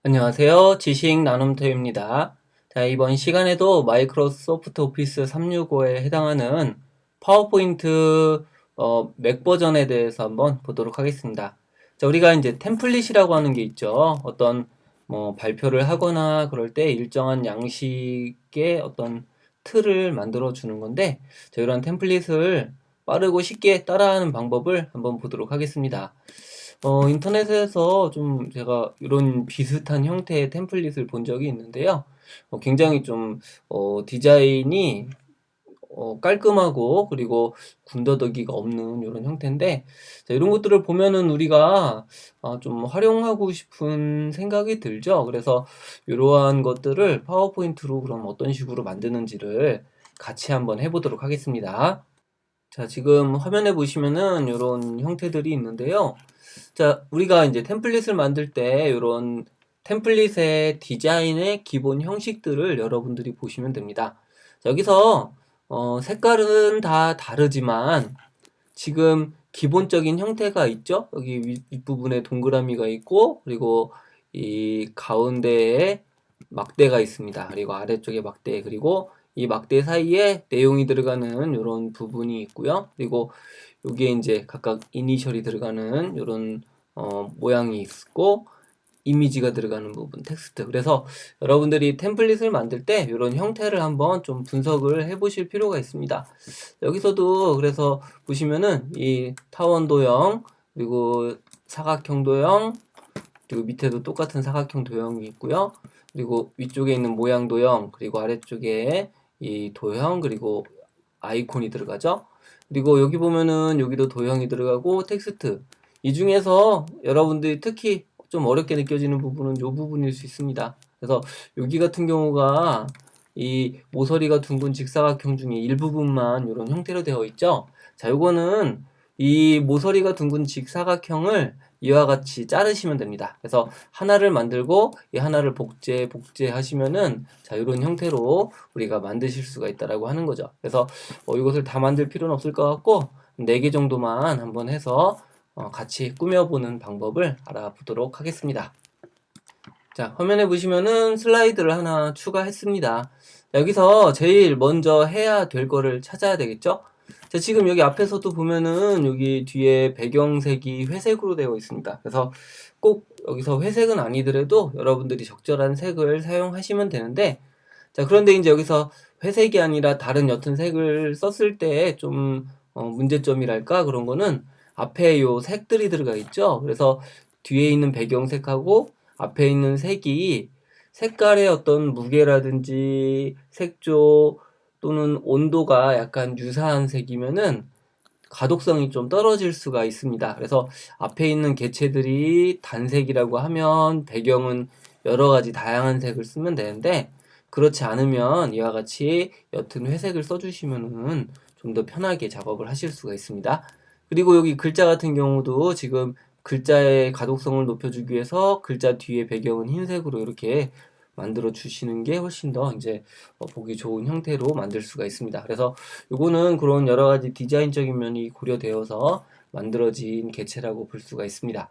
안녕하세요. 지식 나눔터입니다. 자, 이번 시간에도 마이크로소프트 오피스 365에 해당하는 파워포인트 맥 버전에 대해서 한번 보도록 하겠습니다. 자, 우리가 이제 템플릿이라고 하는 게 있죠. 어떤 뭐 발표를 하거나 그럴 때 일정한 양식의 어떤 틀을 만들어 주는 건데, 자, 이런 템플릿을 빠르고 쉽게 따라하는 방법을 한번 보도록 하겠습니다. 인터넷에서 좀 제가 이런 비슷한 형태의 템플릿을 본 적이 있는데요. 굉장히 좀, 디자인이, 깔끔하고, 그리고 군더더기가 없는 이런 형태인데, 자, 이런 것들을 보면은 우리가 좀 활용하고 싶은 생각이 들죠. 그래서 이러한 것들을 파워포인트로 그럼 어떤 식으로 만드는지를 같이 한번 해보도록 하겠습니다. 자, 지금 화면에 보시면은 이런 형태들이 있는데요. 자, 우리가 이제 템플릿을 만들 때 이런 템플릿의 디자인의 기본 형식들을 여러분들이 보시면 됩니다. 자, 여기서 색깔은 다 다르지만 지금 기본적인 형태가 있죠? 여기 윗부분에 동그라미가 있고 그리고 이 가운데에 막대가 있습니다. 그리고 아래쪽에 막대, 그리고 이 막대 사이에 내용이 들어가는 이런 부분이 있고요. 그리고 여기에 이제 각각 이니셜이 들어가는 이런 모양이 있고 이미지가 들어가는 부분, 텍스트. 그래서 여러분들이 템플릿을 만들 때 이런 형태를 한번 좀 분석을 해 보실 필요가 있습니다. 여기서도 그래서 보시면은 이 타원 도형, 그리고 사각형 도형, 그리고 밑에도 똑같은 사각형 도형이 있고요. 그리고 위쪽에 있는 모양 도형, 그리고 아래쪽에 이 도형, 그리고 아이콘이 들어가죠. 그리고 여기 보면은 여기도 도형이 들어가고 텍스트. 이 중에서 여러분들이 특히 좀 어렵게 느껴지는 부분은 이 부분일 수 있습니다. 그래서 여기 같은 경우가 이 모서리가 둥근 직사각형 중에 일부분만 이런 형태로 되어 있죠. 자, 요거는 이 모서리가 둥근 직사각형을 이와 같이 자르시면 됩니다. 그래서 하나를 만들고 이 하나를 복제 하시면은 자, 이런 형태로 우리가 만드실 수가 있다라고 하는 거죠. 그래서 이것을 다 만들 필요는 없을 것 같고 4개 정도만 한번 해서 같이 꾸며보는 방법을 알아보도록 하겠습니다. 자, 화면에 보시면은 슬라이드를 하나 추가했습니다. 여기서 제일 먼저 해야 될 거를 찾아야 되겠죠? 자, 지금 여기 앞에서도 보면은 여기 뒤에 배경색이 회색으로 되어 있습니다. 그래서 꼭 여기서 회색은 아니더라도 여러분들이 적절한 색을 사용하시면 되는데, 자, 그런데 이제 여기서 회색이 아니라 다른 옅은 색을 썼을 때 좀 문제점이랄까? 그런 거는 앞에 요 색들이 들어가 있죠? 그래서 뒤에 있는 배경색하고 앞에 있는 색이 색깔의 어떤 무게라든지 색조 또는 온도가 약간 유사한 색이면은 가독성이 좀 떨어질 수가 있습니다. 그래서 앞에 있는 개체들이 단색이라고 하면 배경은 여러 가지 다양한 색을 쓰면 되는데 그렇지 않으면 이와 같이 옅은 회색을 써주시면은 좀 더 편하게 작업을 하실 수가 있습니다. 그리고 여기 글자 같은 경우도 지금 글자의 가독성을 높여주기 위해서 글자 뒤에 배경은 흰색으로 이렇게 만들어 주시는 게 훨씬 더 이제 보기 좋은 형태로 만들 수가 있습니다. 그래서 요거는 그런 여러 가지 디자인적인 면이 고려되어서 만들어진 개체라고 볼 수가 있습니다.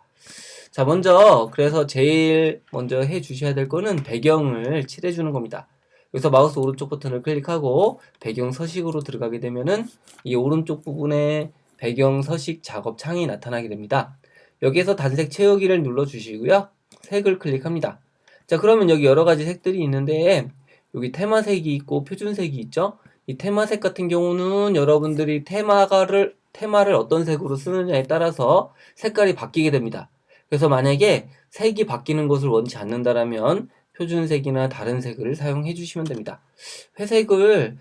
자, 먼저 그래서 제일 먼저 해 주셔야 될 거는 배경을 칠해 주는 겁니다. 여기서 마우스 오른쪽 버튼을 클릭하고 배경 서식으로 들어가게 되면은 이 오른쪽 부분에 배경 서식 작업 창이 나타나게 됩니다. 여기에서 단색 채우기를 눌러 주시고요. 색을 클릭합니다. 자, 그러면 여기 여러 가지 색들이 있는데 여기 테마색이 있고 표준색이 있죠. 이 테마색 같은 경우는 여러분들이 테마를 어떤 색으로 쓰느냐에 따라서 색깔이 바뀌게 됩니다. 그래서 만약에 색이 바뀌는 것을 원치 않는다라면 표준색이나 다른 색을 사용해 주시면 됩니다. 회색을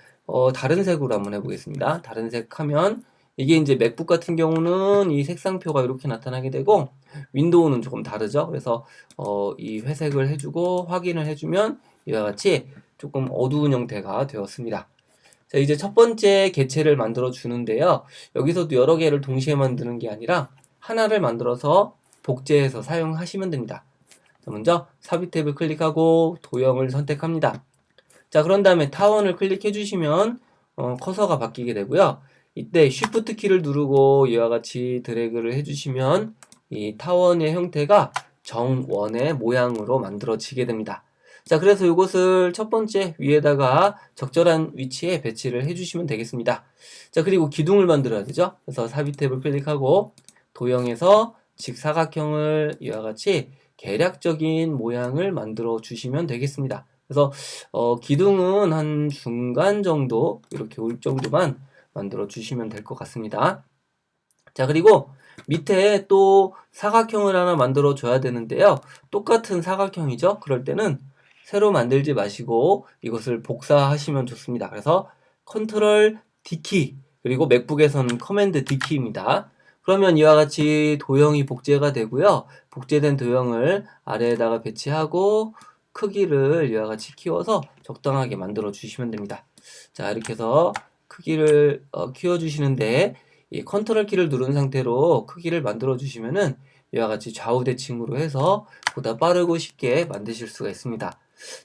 다른 색으로 한번 해보겠습니다. 다른 색 하면 이게 이제 맥북 같은 경우는 이 색상표가 이렇게 나타나게 되고 윈도우는 조금 다르죠. 그래서 이 회색을 해주고 확인을 해주면 이와 같이 조금 어두운 형태가 되었습니다. 자, 이제 첫 번째 개체를 만들어 주는데요. 여기서도 여러 개를 동시에 만드는 게 아니라 하나를 만들어서 복제해서 사용하시면 됩니다. 자, 먼저 삽입 탭을 클릭하고 도형을 선택합니다. 자, 그런 다음에 타원을 클릭해 주시면 커서가 바뀌게 되고요. 이때 Shift 키를 누르고 이와 같이 드래그를 해주시면 이 타원의 형태가 정원의 모양으로 만들어지게 됩니다. 자, 그래서 이것을 첫 번째 위에다가 적절한 위치에 배치를 해주시면 되겠습니다. 자, 그리고 기둥을 만들어야 되죠. 그래서 삽입 탭을 클릭하고 도형에서 직사각형을 이와 같이 계략적인 모양을 만들어 주시면 되겠습니다. 그래서 기둥은 한 중간 정도 이렇게 올 정도만 만들어 주시면 될 것 같습니다. 자, 그리고 밑에 또 사각형을 하나 만들어 줘야 되는데요. 똑같은 사각형이죠. 그럴 때는 새로 만들지 마시고 이것을 복사하시면 좋습니다. 그래서 컨트롤 D키, 그리고 맥북에서는 커맨드 D키입니다. 그러면 이와 같이 도형이 복제가 되고요. 복제된 도형을 아래에다가 배치하고 크기를 이와 같이 키워서 적당하게 만들어 주시면 됩니다. 자, 이렇게 해서 크기를 키워 주시는데 이 컨트롤 키를 누른 상태로 크기를 만들어 주시면은 이와 같이 좌우 대칭으로 해서 보다 빠르고 쉽게 만드실 수가 있습니다.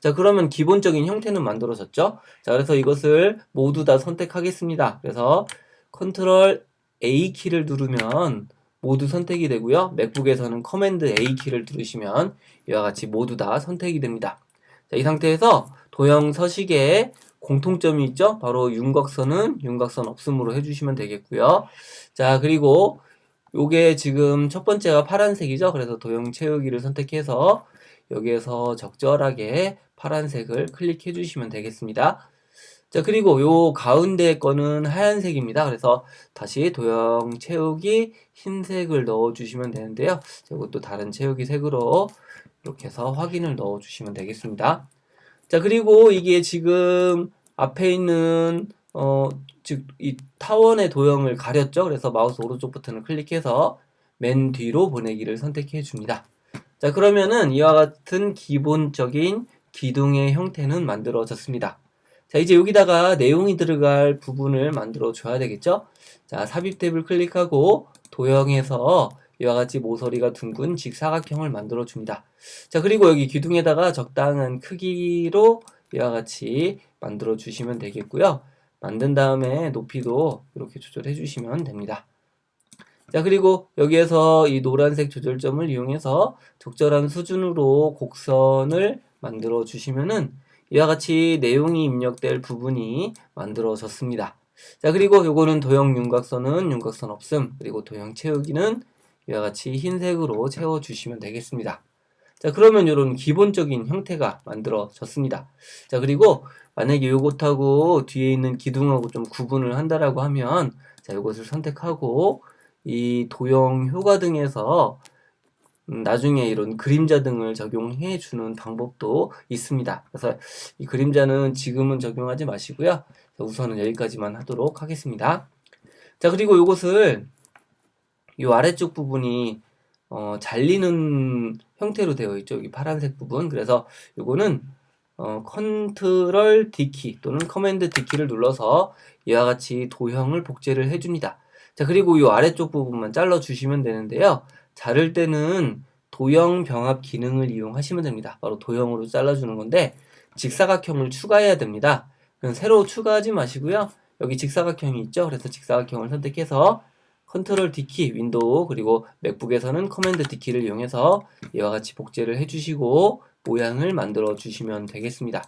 자, 그러면 기본적인 형태는 만들어졌죠? 자, 그래서 이것을 모두 다 선택하겠습니다. 그래서 컨트롤 A 키를 누르면 모두 선택이 되고요. 맥북에서는 커맨드 A 키를 누르시면 이와 같이 모두 다 선택이 됩니다. 자, 이 상태에서 도형 서식에 공통점이 있죠? 바로 윤곽선은 윤곽선 없음으로 해주시면 되겠고요. 자, 그리고 요게 지금 첫 번째가 파란색이죠? 그래서 도형 채우기를 선택해서 여기에서 적절하게 파란색을 클릭해 주시면 되겠습니다. 자, 그리고 요 가운데 거는 하얀색입니다. 그래서 다시 도형 채우기 흰색을 넣어 주시면 되는데요. 이것도 다른 채우기 색으로 이렇게 해서 확인을 넣어 주시면 되겠습니다. 자, 그리고 이게 지금 앞에 있는 즉 이 타원의 도형을 가렸죠. 그래서 마우스 오른쪽 버튼을 클릭해서 맨 뒤로 보내기를 선택해 줍니다. 자, 그러면은 이와 같은 기본적인 기둥의 형태는 만들어졌습니다. 자, 이제 여기다가 내용이 들어갈 부분을 만들어 줘야 되겠죠. 자, 삽입 탭을 클릭하고 도형에서 이와 같이 모서리가 둥근 직사각형을 만들어 줍니다. 자, 그리고 여기 기둥에다가 적당한 크기로 이와 같이 만들어 주시면 되겠고요. 만든 다음에 높이도 이렇게 조절해 주시면 됩니다. 자, 그리고 여기에서 이 노란색 조절점을 이용해서 적절한 수준으로 곡선을 만들어 주시면은 이와 같이 내용이 입력될 부분이 만들어졌습니다. 자, 그리고 요거는 도형 윤곽선은 윤곽선 없음, 그리고 도형 채우기는 이와 같이 흰색으로 채워 주시면 되겠습니다. 자, 그러면 이런 기본적인 형태가 만들어졌습니다. 자, 그리고 만약에 요것하고 뒤에 있는 기둥하고 좀 구분을 한다라고 하면 자, 요것을 선택하고 이 도형 효과 등에서 나중에 이런 그림자 등을 적용해 주는 방법도 있습니다. 그래서 이 그림자는 지금은 적용하지 마시고요. 우선은 여기까지만 하도록 하겠습니다. 자, 그리고 요것을 이 아래쪽 부분이 잘리는 형태로 되어 있죠. 여기 파란색 부분. 그래서 요거는 컨트롤 D키 또는 커맨드 D키를 눌러서 이와 같이 도형을 복제를 해줍니다. 자, 그리고 이 아래쪽 부분만 잘라 주시면 되는데요. 자를 때는 도형 병합 기능을 이용하시면 됩니다. 바로 도형으로 잘라주는 건데 직사각형을 추가해야 됩니다. 그럼 새로 추가하지 마시고요. 여기 직사각형이 있죠. 그래서 직사각형을 선택해서 컨트롤 D키 윈도우, 그리고 맥북에서는 커맨드 D키를 이용해서 이와 같이 복제를 해주시고 모양을 만들어 주시면 되겠습니다.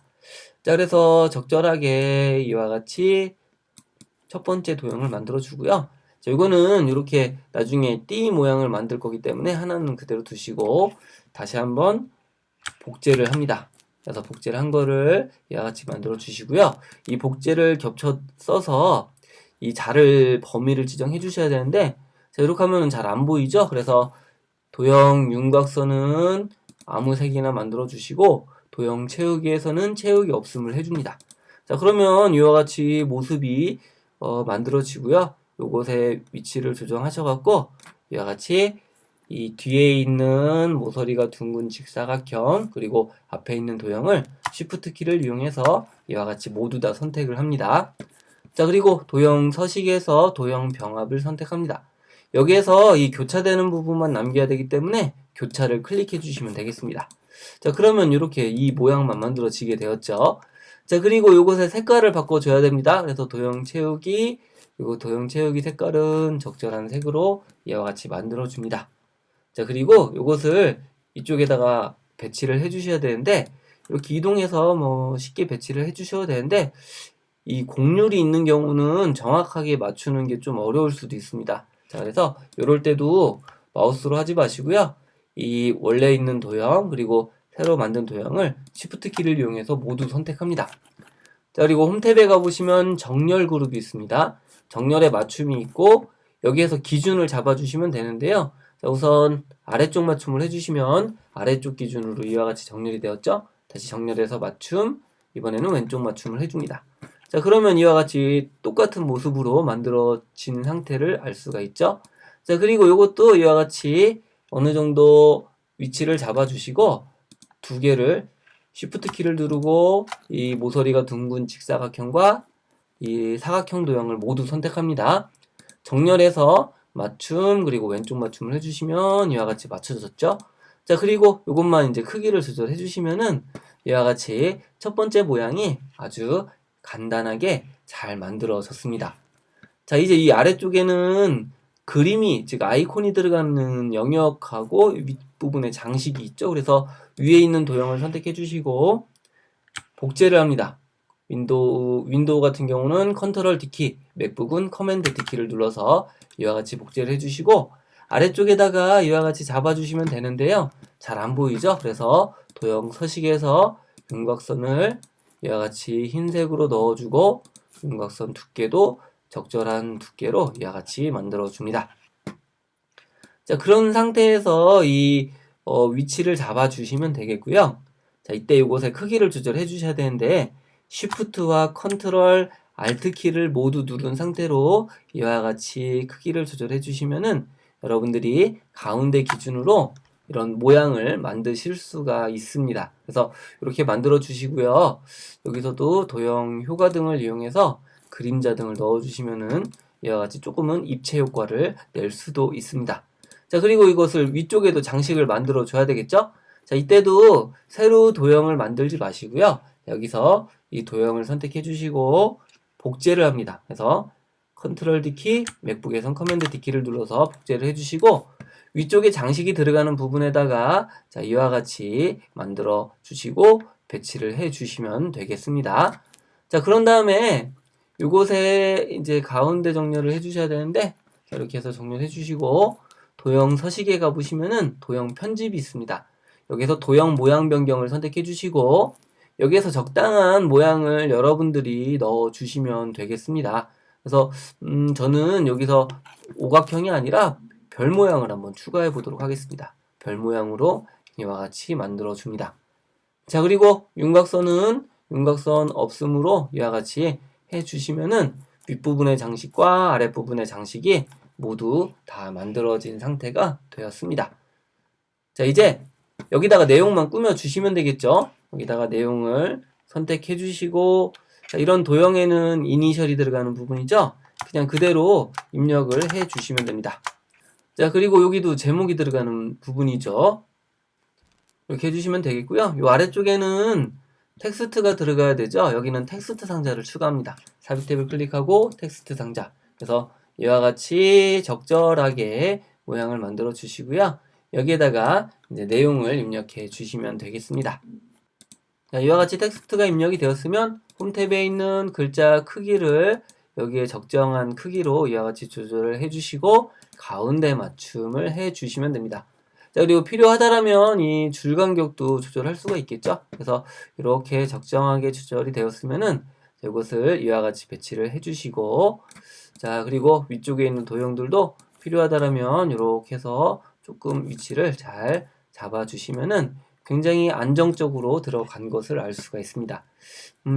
자, 그래서 적절하게 이와 같이 첫 번째 도형을 만들어 주고요. 자, 이거는 이렇게 나중에 띠 모양을 만들 거기 때문에 하나는 그대로 두시고 다시 한번 복제를 합니다. 그래서 복제를 한 거를 이와 같이 만들어 주시고요. 이 복제를 겹쳐 써서 이 자를 범위를 지정해 주셔야 되는데 자, 이렇게 하면 잘 안 보이죠? 그래서 도형 윤곽선은 아무 색이나 만들어 주시고 도형 채우기에서는 채우기 없음을 해줍니다. 자, 그러면 이와 같이 모습이 만들어지고요. 요것의 위치를 조정하셔갖고 이와 같이 이 뒤에 있는 모서리가 둥근 직사각형 그리고 앞에 있는 도형을 Shift 키를 이용해서 이와 같이 모두 다 선택을 합니다. 자, 그리고 도형 서식에서 도형 병합을 선택합니다. 여기에서 이 교차되는 부분만 남겨야 되기 때문에 교차를 클릭해 주시면 되겠습니다. 자, 그러면 이렇게 이 모양만 만들어지게 되었죠. 자, 그리고 요것의 색깔을 바꿔줘야 됩니다. 그래서 도형 채우기, 그리고 도형 채우기 색깔은 적절한 색으로 이와 같이 만들어줍니다. 자, 그리고 요것을 이쪽에다가 배치를 해 주셔야 되는데, 이렇게 이동해서 뭐 쉽게 배치를 해 주셔도 되는데, 이 곡률이 있는 경우는 정확하게 맞추는 게 좀 어려울 수도 있습니다. 자, 그래서 이럴 때도 마우스로 하지 마시고요. 이 원래 있는 도형 그리고 새로 만든 도형을 Shift 키를 이용해서 모두 선택합니다. 자, 그리고 홈탭에 가보시면 정렬 그룹이 있습니다. 정렬에 맞춤이 있고 여기에서 기준을 잡아주시면 되는데요. 자, 우선 아래쪽 맞춤을 해주시면 아래쪽 기준으로 이와 같이 정렬이 되었죠. 다시 정렬해서 맞춤, 이번에는 왼쪽 맞춤을 해줍니다. 자, 그러면 이와 같이 똑같은 모습으로 만들어진 상태를 알 수가 있죠. 자, 그리고 이것도 이와 같이 어느 정도 위치를 잡아주시고 두 개를 Shift 키를 누르고 이 모서리가 둥근 직사각형과 이 사각형 도형을 모두 선택합니다. 정렬해서 맞춤 그리고 왼쪽 맞춤을 해주시면 이와 같이 맞춰졌죠. 자, 그리고 이것만 이제 크기를 조절해 주시면은 이와 같이 첫 번째 모양이 아주 간단하게 잘 만들어졌습니다. 자, 이제 이 아래쪽에는 그림이, 즉 아이콘이 들어가는 영역하고 윗부분에 장식이 있죠. 그래서 위에 있는 도형을 선택해 주시고 복제를 합니다. 윈도우 같은 경우는 컨트롤 D키, 맥북은 커맨드 D키를 눌러서 이와 같이 복제를 해주시고 아래쪽에다가 이와 같이 잡아주시면 되는데요. 잘 안 보이죠? 그래서 도형 서식에서 윤곽선을 이와 같이 흰색으로 넣어주고 윤곽선 두께도 적절한 두께로 이와 같이 만들어줍니다. 자, 그런 상태에서 이 위치를 잡아주시면 되겠고요. 자, 이때 이곳의 크기를 조절해 주셔야 되는데 Shift와 컨트롤 Alt 키를 모두 누른 상태로 이와 같이 크기를 조절해 주시면은 여러분들이 가운데 기준으로 이런 모양을 만드실 수가 있습니다. 그래서 이렇게 만들어 주시고요. 여기서도 도형 효과등을 이용해서 그림자 등을 넣어 주시면은 이와 같이 조금은 입체 효과를 낼 수도 있습니다. 자, 그리고 이것을 위쪽에도 장식을 만들어 줘야 되겠죠? 자, 이때도 새로 도형을 만들지 마시고요. 여기서 이 도형을 선택해 주시고 복제를 합니다. 그래서 컨트롤 D키, 맥북에선 커맨드 D키를 눌러서 복제를 해 주시고 위쪽에 장식이 들어가는 부분에다가 자, 이와 같이 만들어 주시고 배치를 해 주시면 되겠습니다. 자, 그런 다음에 이곳에 이제 가운데 정렬을 해 주셔야 되는데 자, 이렇게 해서 정렬해 주시고 도형 서식에 가보시면은 도형 편집이 있습니다. 여기서 도형 모양 변경을 선택해 주시고 여기에서 적당한 모양을 여러분들이 넣어 주시면 되겠습니다. 그래서 저는 여기서 오각형이 아니라 별 모양을 한번 추가해 보도록 하겠습니다. 별 모양으로 이와 같이 만들어 줍니다. 자, 그리고 윤곽선은 윤곽선 없음으로 이와 같이 해 주시면은 윗부분의 장식과 아랫부분의 장식이 모두 다 만들어진 상태가 되었습니다. 자, 이제 여기다가 내용만 꾸며 주시면 되겠죠. 여기다가 내용을 선택해 주시고 자, 이런 도형에는 이니셜이 들어가는 부분이죠. 그냥 그대로 입력을 해 주시면 됩니다. 자, 그리고 여기도 제목이 들어가는 부분이죠. 이렇게 해주시면 되겠고요. 이 아래쪽에는 텍스트가 들어가야 되죠. 여기는 텍스트 상자를 추가합니다. 삽입 탭을 클릭하고 텍스트 상자. 그래서 이와 같이 적절하게 모양을 만들어 주시고요. 여기에다가 이제 내용을 입력해 주시면 되겠습니다. 자, 이와 같이 텍스트가 입력이 되었으면 홈탭에 있는 글자 크기를 여기에 적정한 크기로 이와 같이 조절을 해주시고 가운데 맞춤을 해주시면 됩니다. 자, 그리고 필요하다라면 이 줄 간격도 조절할 수가 있겠죠. 그래서 이렇게 적정하게 조절이 되었으면은 이것을 이와 같이 배치를 해주시고 자, 그리고 위쪽에 있는 도형들도 필요하다라면 이렇게 해서 조금 위치를 잘 잡아주시면은 굉장히 안정적으로 들어간 것을 알 수가 있습니다.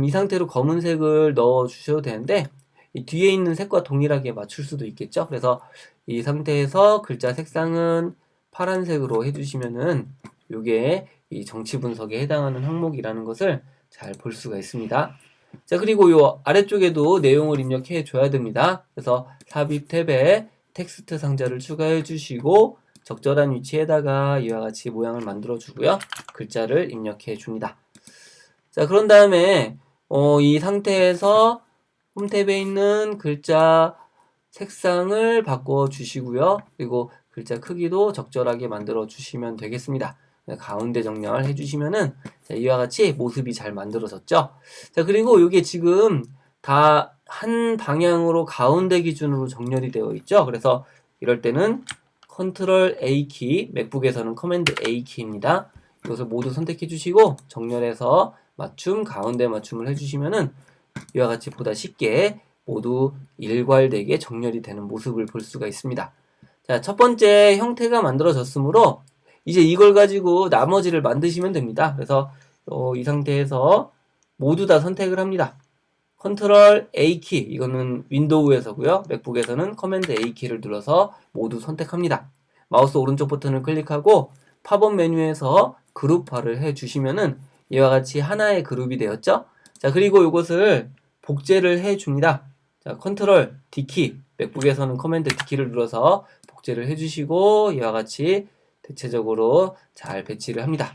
이 상태로 검은색을 넣어 주셔도 되는데 이 뒤에 있는 색과 동일하게 맞출 수도 있겠죠. 그래서 이 상태에서 글자 색상은 파란색으로 해주시면은 이게 이 정치 분석에 해당하는 항목이라는 것을 잘 볼 수가 있습니다. 자, 그리고 이 아래쪽에도 내용을 입력해 줘야 됩니다. 그래서 삽입 탭에 텍스트 상자를 추가해 주시고 적절한 위치에다가 이와 같이 모양을 만들어 주고요. 글자를 입력해 줍니다. 자, 그런 다음에 이 상태에서 홈탭에 있는 글자 색상을 바꿔 주시고요. 그리고 글자 크기도 적절하게 만들어 주시면 되겠습니다. 가운데 정렬 해주시면은 자, 이와 같이 모습이 잘 만들어졌죠. 자, 그리고 이게 지금 다 한 방향으로 가운데 기준으로 정렬이 되어 있죠. 그래서 이럴 때는 컨트롤 A 키, 맥북에서는 커맨드 A 키입니다. 이것을 모두 선택해 주시고 정렬해서 맞춤, 가운데 맞춤을 해주시면은 이와 같이 보다 쉽게 모두 일괄되게 정렬이 되는 모습을 볼 수가 있습니다. 자, 첫 번째 형태가 만들어졌으므로 이제 이걸 가지고 나머지를 만드시면 됩니다. 그래서 이 상태에서 모두 다 선택을 합니다. 컨트롤 A 키, 이거는 윈도우에서고요. 맥북에서는 커맨드 A 키를 눌러서 모두 선택합니다. 마우스 오른쪽 버튼을 클릭하고 팝업 메뉴에서 그룹화를 해주시면은 이와 같이 하나의 그룹이 되었죠. 자, 그리고 이것을 복제를 해줍니다. 자, 컨트롤 D키, 맥북에서는 커맨드 D키를 눌러서 복제를 해주시고 이와 같이 대체적으로 잘 배치를 합니다.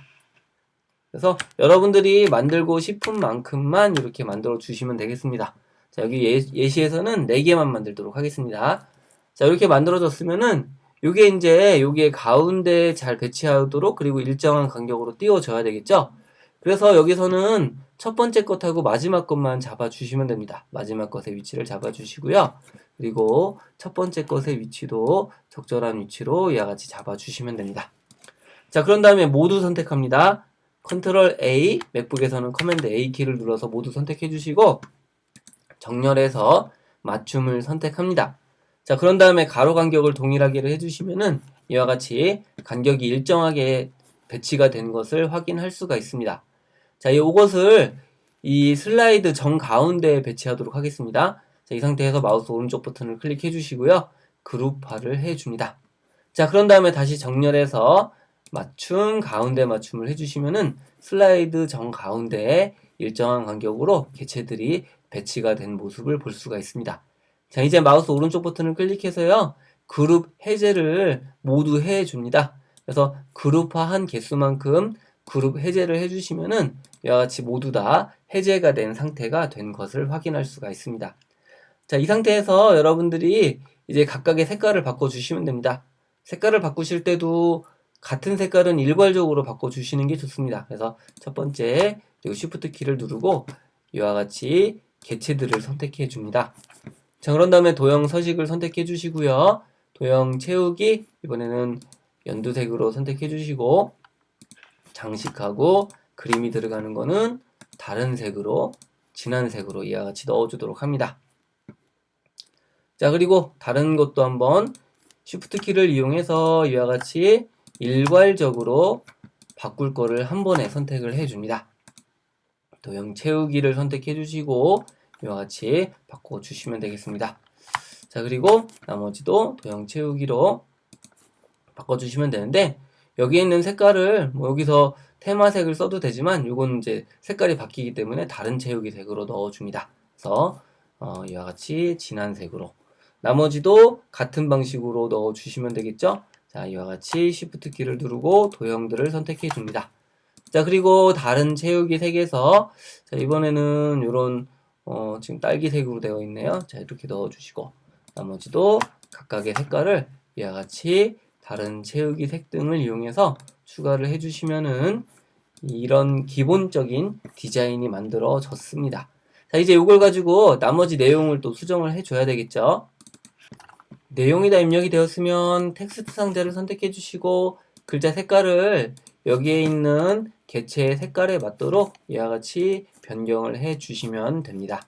그래서 여러분들이 만들고 싶은 만큼만 이렇게 만들어 주시면 되겠습니다. 자, 여기 예시에서는 4개만 만들도록 하겠습니다. 자, 이렇게 만들어졌으면은 요게 이제 여기에 가운데 잘 배치하도록 그리고 일정한 간격으로 띄워줘야 되겠죠? 그래서 여기서는 첫 번째 것하고 마지막 것만 잡아주시면 됩니다. 마지막 것의 위치를 잡아주시고요. 그리고 첫 번째 것의 위치도 적절한 위치로 이와 같이 잡아주시면 됩니다. 자, 그런 다음에 모두 선택합니다. 컨트롤 A, 맥북에서는 커맨드 A 키를 눌러서 모두 선택해 주시고 정렬해서 맞춤을 선택합니다. 자, 그런 다음에 가로 간격을 동일하게 해주시면은 이와 같이 간격이 일정하게 배치가 된 것을 확인할 수가 있습니다. 자, 이것을 이 슬라이드 정가운데에 배치하도록 하겠습니다. 자, 이 상태에서 마우스 오른쪽 버튼을 클릭해 주시고요. 그룹화를 해줍니다. 자, 그런 다음에 다시 정렬해서 맞춤, 가운데 맞춤을 해주시면은 슬라이드 정가운데에 일정한 간격으로 개체들이 배치가 된 모습을 볼 수가 있습니다. 자, 이제 마우스 오른쪽 버튼을 클릭해서요. 그룹 해제를 모두 해줍니다. 그래서 그룹화한 개수만큼 그룹 해제를 해주시면은 이와 같이 모두 다 해제가 된 상태가 된 것을 확인할 수가 있습니다. 자, 이 상태에서 여러분들이 이제 각각의 색깔을 바꿔주시면 됩니다. 색깔을 바꾸실 때도 같은 색깔은 일괄적으로 바꿔주시는 게 좋습니다. 그래서 첫 번째, 그리고 Shift 키를 누르고 이와 같이 개체들을 선택해 줍니다. 자, 그런 다음에 도형 서식을 선택해 주시고요. 도형 채우기, 이번에는 연두색으로 선택해 주시고 장식하고 그림이 들어가는 거는 다른 색으로, 진한 색으로 이와 같이 넣어주도록 합니다. 자, 그리고 다른 것도 한번 Shift 키를 이용해서 이와 같이 일괄적으로 바꿀 거를 한 번에 선택을 해줍니다. 도형 채우기를 선택해 주시고 이와 같이 바꿔주시면 되겠습니다. 자, 그리고 나머지도 도형 채우기로 바꿔주시면 되는데 여기에 있는 색깔을 뭐 여기서 테마색을 써도 되지만 이건 이제 색깔이 바뀌기 때문에 다른 채우기 색으로 넣어줍니다. 그래서 이와 같이 진한 색으로 나머지도 같은 방식으로 넣어주시면 되겠죠? 자, 이와 같이 Shift 키를 누르고 도형들을 선택해 줍니다. 자, 그리고 다른 채우기 색에서 자, 이번에는 이런 지금 딸기색으로 되어 있네요. 자, 이렇게 넣어주시고 나머지도 각각의 색깔을 이와 같이 다른 채우기 색 등을 이용해서 추가를 해주시면은 이런 기본적인 디자인이 만들어졌습니다. 자, 이제 이걸 가지고 나머지 내용을 또 수정을 해줘야 되겠죠. 내용이 다 입력이 되었으면 텍스트 상자를 선택해 주시고 글자 색깔을 여기에 있는 개체의 색깔에 맞도록 이와 같이 변경을 해 주시면 됩니다.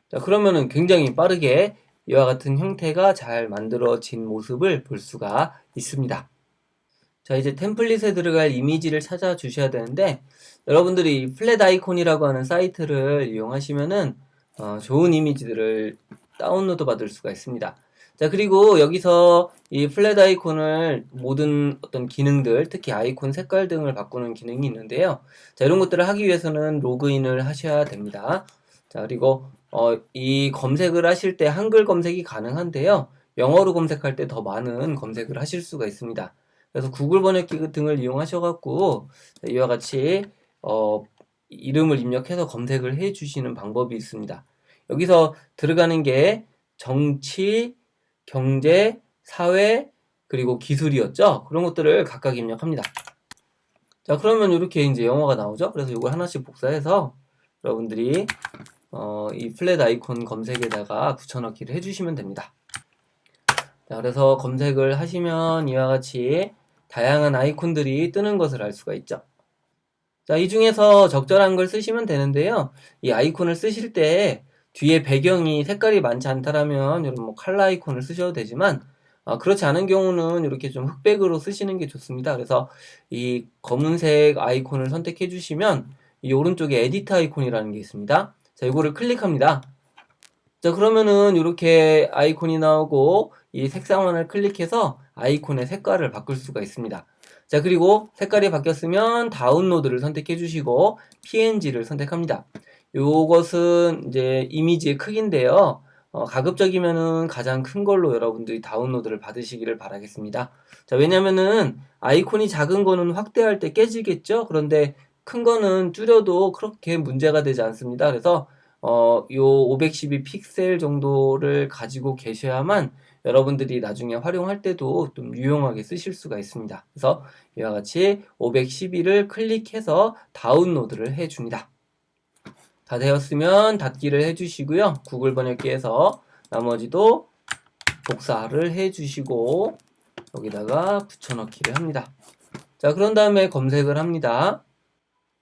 자, 그러면은 굉장히 빠르게 이와 같은 형태가 잘 만들어진 모습을 볼 수가 있습니다. 자, 이제 템플릿에 들어갈 이미지를 찾아 주셔야 되는데 여러분들이 플랫 아이콘이라고 하는 사이트를 이용하시면은 좋은 이미지들을 다운로드 받을 수가 있습니다. 자, 그리고 여기서 이 플랫 아이콘을 모든 어떤 기능들, 특히 아이콘 색깔 등을 바꾸는 기능이 있는데요. 자, 이런 것들을 하기 위해서는 로그인을 하셔야 됩니다. 자, 그리고 이 검색을 하실 때 한글 검색이 가능한데요. 영어로 검색할 때 더 많은 검색을 하실 수가 있습니다. 그래서 구글 번역기 등을 이용하셔갖고 이와 같이 이름을 입력해서 검색을 해 주시는 방법이 있습니다. 여기서 들어가는 게 정치, 경제, 사회, 그리고 기술이었죠. 그런 것들을 각각 입력합니다. 자, 그러면 이렇게 이제 영어가 나오죠? 그래서 이걸 하나씩 복사해서 여러분들이 이 플랫 아이콘 검색에다가 붙여넣기를 해주시면 됩니다. 자, 그래서 검색을 하시면 이와 같이 다양한 아이콘들이 뜨는 것을 알 수가 있죠. 자, 이 중에서 적절한 걸 쓰시면 되는데요. 이 아이콘을 쓰실 때 뒤에 배경이 색깔이 많지 않다라면 이런 뭐 컬러 아이콘을 쓰셔도 되지만 그렇지 않은 경우는 이렇게 좀 흑백으로 쓰시는 게 좋습니다. 그래서 이 검은색 아이콘을 선택해 주시면 이 오른쪽에 에디트 아이콘이라는 게 있습니다. 자, 이거를 클릭합니다. 자, 그러면은 이렇게 아이콘이 나오고 이 색상원을 클릭해서 아이콘의 색깔을 바꿀 수가 있습니다. 자, 그리고 색깔이 바뀌었으면 다운로드를 선택해 주시고 PNG를 선택합니다. 요것은 이제 이미지의 크기인데요. 가급적이면은 가장 큰 걸로 여러분들이 다운로드를 받으시기를 바라겠습니다. 자, 왜냐면은 아이콘이 작은 거는 확대할 때 깨지겠죠? 그런데 큰 거는 줄여도 그렇게 문제가 되지 않습니다. 그래서 요 512 픽셀 정도를 가지고 계셔야만 여러분들이 나중에 활용할 때도 좀 유용하게 쓰실 수가 있습니다. 그래서 이와 같이 512를 클릭해서 다운로드를 해줍니다. 다 되었으면 닫기를 해주시고요. 구글 번역기에서 나머지도 복사를 해주시고 여기다가 붙여넣기를 합니다. 자, 그런 다음에 검색을 합니다.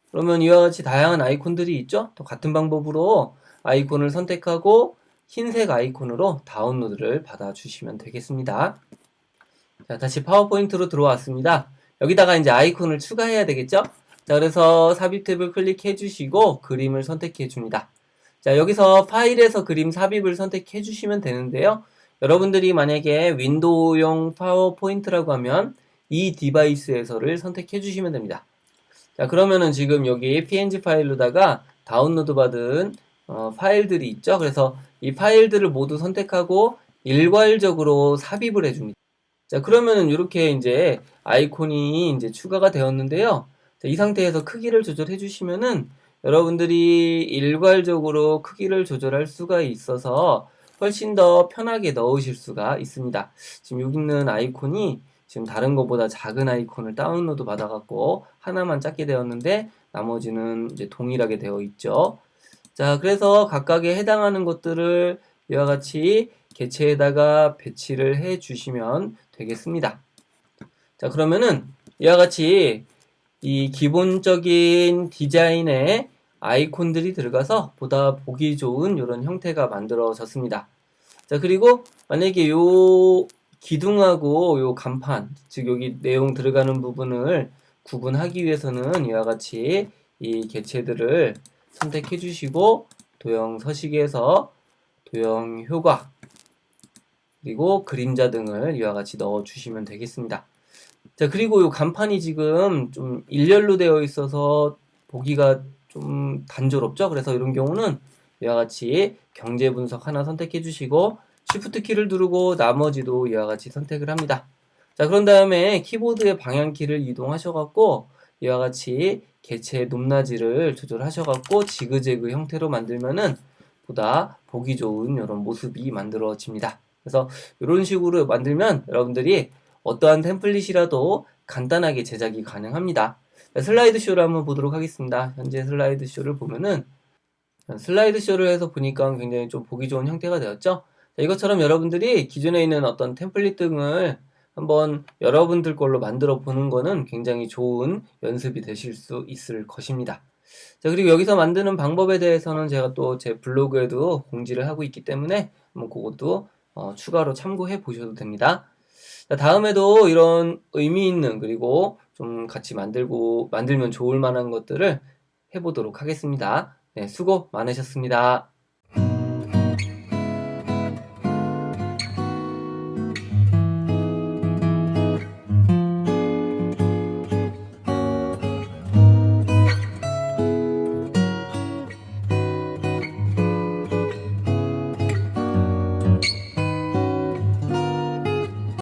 그러면 이와 같이 다양한 아이콘들이 있죠? 또 같은 방법으로 아이콘을 선택하고 흰색 아이콘으로 다운로드를 받아주시면 되겠습니다. 자, 다시 파워포인트로 들어왔습니다. 여기다가 이제 아이콘을 추가해야 되겠죠? 자, 그래서 삽입 탭을 클릭해 주시고 그림을 선택해 줍니다. 자, 여기서 파일에서 그림 삽입을 선택해 주시면 되는데요. 여러분들이 만약에 윈도우용 파워포인트라고 하면 이 디바이스에서를 선택해 주시면 됩니다. 자, 그러면은 지금 여기 png 파일로다가 다운로드 받은 파일들이 있죠. 그래서 이 파일들을 모두 선택하고 일괄적으로 삽입을 해줍니다. 자, 그러면은 이렇게 이제 아이콘이 이제 추가가 되었는데요. 자, 이 상태에서 크기를 조절해 주시면은 여러분들이 일괄적으로 크기를 조절할 수가 있어서 훨씬 더 편하게 넣으실 수가 있습니다. 지금 여기 있는 아이콘이 지금 다른 것보다 작은 아이콘을 다운로드 받아갖고 하나만 작게 되었는데 나머지는 이제 동일하게 되어 있죠. 자, 그래서 각각에 해당하는 것들을 이와 같이 개체에다가 배치를 해 주시면 되겠습니다. 자, 그러면은 이와 같이 이 기본적인 디자인에 아이콘들이 들어가서 보다 보기 좋은 이런 형태가 만들어졌습니다. 자, 그리고 만약에 요 기둥하고 요 간판, 즉 여기 내용 들어가는 부분을 구분하기 위해서는 이와 같이 이 개체들을 선택해 주시고 도형 서식에서 도형 효과 그리고 그림자 등을 이와 같이 넣어 주시면 되겠습니다. 자, 그리고 이 간판이 지금 좀 일렬로 되어 있어서 보기가 좀 단조롭죠? 그래서 이런 경우는 이와 같이 경제 분석 하나 선택해 주시고 Shift 키를 누르고 나머지도 이와 같이 선택을 합니다. 자, 그런 다음에 키보드의 방향키를 이동하셔갖고 이와 같이 개체의 높낮이를 조절하셔갖고 지그재그 형태로 만들면은 보다 보기 좋은 이런 모습이 만들어집니다. 그래서 이런 식으로 만들면 여러분들이 어떠한 템플릿이라도 간단하게 제작이 가능합니다. 슬라이드 쇼를 한번 보도록 하겠습니다. 현재 슬라이드 쇼를 보면은 슬라이드 쇼를 해서 보니까 굉장히 좀 보기 좋은 형태가 되었죠. 자, 이것처럼 여러분들이 기존에 있는 어떤 템플릿 등을 한번 여러분들 걸로 만들어 보는 거는 굉장히 좋은 연습이 되실 수 있을 것입니다. 자, 그리고 여기서 만드는 방법에 대해서는 제가 또 제 블로그에도 공지를 하고 있기 때문에 한번 그것도 추가로 참고해 보셔도 됩니다. 자, 다음에도 이런 의미 있는 그리고 좀 같이 만들면 좋을 만한 것들을 해보도록 하겠습니다. 네, 수고 많으셨습니다.